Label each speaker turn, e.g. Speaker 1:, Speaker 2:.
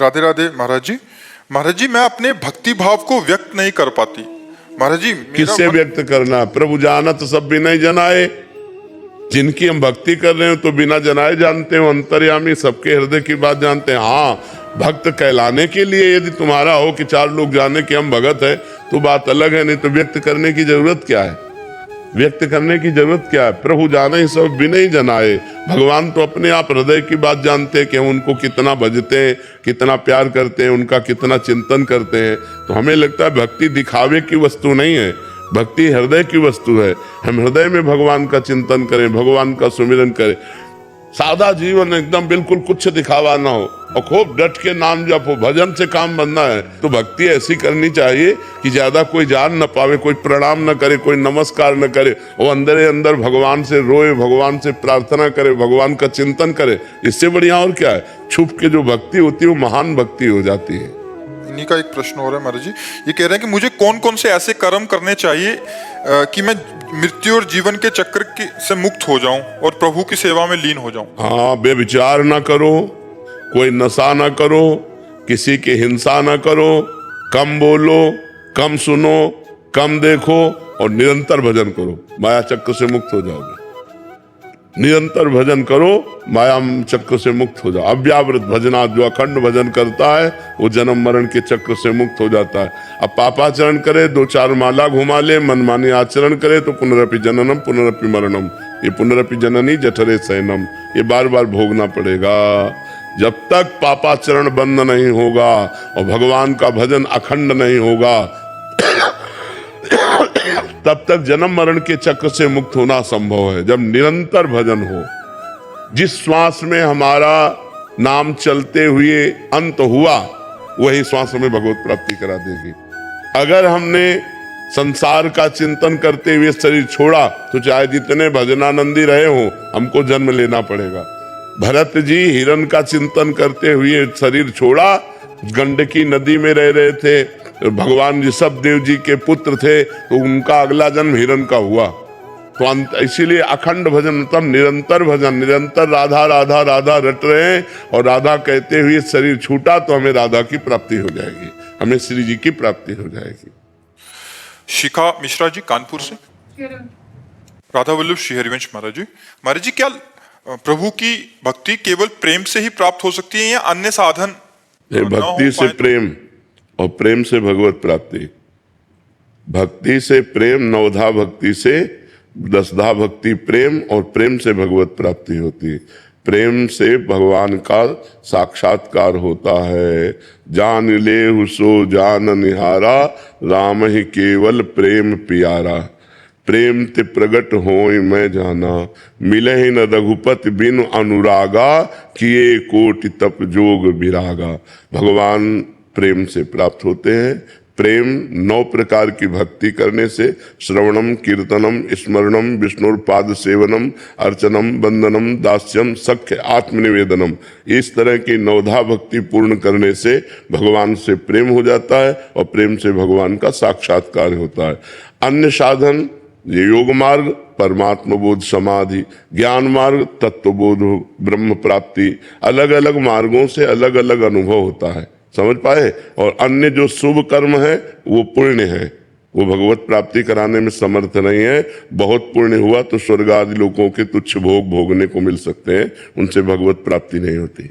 Speaker 1: राधे राधे महाराज जी। महाराज जी, मैं अपने भक्ति भाव को व्यक्त नहीं कर पाती। महाराज जी,
Speaker 2: किससे व्यक्त करना? प्रभु जानत सब बिना जनाए। जिनकी हम भक्ति कर रहे हो तो बिना जनाए जानते हो, अंतर्यामी सबके हृदय की बात जानते हैं। हाँ, भक्त कहलाने के लिए यदि तुम्हारा हो कि चार लोग जाने कि हम भगत है तो बात अलग है, नहीं तो व्यक्त करने की जरूरत क्या है? व्यक्त करने की जरूरत क्या है? प्रभु जाने सब बिना जनाए। भगवान तो अपने आप हृदय की बात जानते हैं कि हम उनको कितना भजते हैं, कितना प्यार करते हैं, उनका कितना चिंतन करते हैं। तो हमें लगता है भक्ति दिखावे की वस्तु नहीं है, भक्ति हृदय की वस्तु है। हम हृदय में भगवान का चिंतन करें, भगवान का सुमिरन करें। सादा जीवन एकदम बिल्कुल कुछ दिखावा ना हो और खूब डट के नाम जपो, भजन से काम बनना है। तो भक्ति ऐसी करनी चाहिए कि ज्यादा कोई जान न पावे, कोई प्रणाम न करे, कोई नमस्कार न करे, वो अंदर ही अंदर भगवान से रोए, भगवान से प्रार्थना करे, भगवान का चिंतन करे। इससे बढ़िया और क्या है? छुप के जो भक्ति होती है वो महान भक्ति हो जाती है।
Speaker 1: इन्हीं का एक प्रश्न हो रहा है महाराज जी। ये कह रहे हैं कि मुझे कौन कौन से ऐसे कर्म करने चाहिए कि मैं मृत्यु और जीवन के चक्र से मुक्त हो जाऊं और प्रभु की सेवा में लीन हो जाऊं?
Speaker 2: हाँ, बेविचार ना करो, कोई नशा ना करो, किसी की हिंसा ना करो, कम बोलो, कम सुनो, कम देखो और निरंतर भजन करो, माया चक्र से मुक्त हो जाओगे। निरंतर भजन करो, माया चक्र से मुक्त हो जाओ। अव्यावृत भजना, जो अखंड भजन करता है वो जन्म मरण के चक्र से मुक्त हो जाता है। अब पापाचरण करे, दो चार माला घुमा ले, मनमानी आचरण करे तो पुनरपि जननम पुनरपि मरणम, ये पुनरपि जननी जठरे शयनम, ये बार बार भोगना पड़ेगा। जब तक पापाचरण बंद नहीं होगा और भगवान का भजन अखंड नहीं होगा तब तक जन्म मरण के चक्र से मुक्त होना संभव है। जब निरंतर भजन हो, जिस श्वास में हमारा नाम चलते हुए अंत हुआ वही श्वास हमें भगवत प्राप्ति करा देगी। अगर हमने संसार का चिंतन करते हुए शरीर छोड़ा तो चाहे जितने भजनानंदी रहे हो, हमको जन्म लेना पड़ेगा। भरत जी हिरण का चिंतन करते हुए शरीर छोड़ा, गंडकी नदी में रह रहे थे, भगवान ऋषभ देव जी के पुत्र थे, तो उनका अगला जन्म हिरण का हुआ। तो इसीलिए अखंड भजन मतलब निरंतर भजन, निरंतर राधा राधा राधा रट रहे हैं और राधा कहते हुए शरीर छूटा तो हमें राधा की प्राप्ति हो जाएगी, हमें श्री जी की प्राप्ति हो जाएगी।
Speaker 1: शिखा मिश्रा जी कानपुर से। राधा वल्लभ श्री हरिवंश महाराज जी। महाराज जी, क्या प्रभु की भक्ति केवल प्रेम से ही प्राप्त हो सकती है या अन्य साधन?
Speaker 2: भक्ति से प्रेम और प्रेम से भगवत प्राप्ति। भक्ति से प्रेम, नवधा भक्ति से दसधा भक्ति प्रेम और प्रेम से भगवत प्राप्ति होती है। प्रेम से भगवान का साक्षात्कार होता है। जान ले सो जान निहारा, राम ही केवल प्रेम प्यारा। प्रेम ते प्रगट होय मैं जाना, मिले ही न रघुपति बिनु अनुरागा, किए कोटि तप जोग विरागा। भगवान प्रेम से प्राप्त होते हैं। प्रेम 9 प्रकार की भक्ति करने से, श्रवणम कीर्तनम स्मरणम विष्णुपाद सेवनम अर्चनम वंदनम दास्यम सख्य आत्मनिवेदनम, इस तरह की 9धा भक्ति पूर्ण करने से भगवान से प्रेम हो जाता है और प्रेम से भगवान का साक्षात्कार होता है। अन्य साधन ये योग मार्ग, परमात्म बोध समाधि, ज्ञान मार्ग, तत्वबोध ब्रह्म प्राप्ति, अलग अलग मार्गों से अलग अलग अनुभव होता है, समझ पाए। और अन्य जो शुभ कर्म है वो पुण्य है, वो भगवत प्राप्ति कराने में समर्थ नहीं है। बहुत पुण्य हुआ तो स्वर्ग आदि लोगों के तुच्छ भोग भोगने को मिल सकते हैं, उनसे भगवत प्राप्ति नहीं होती।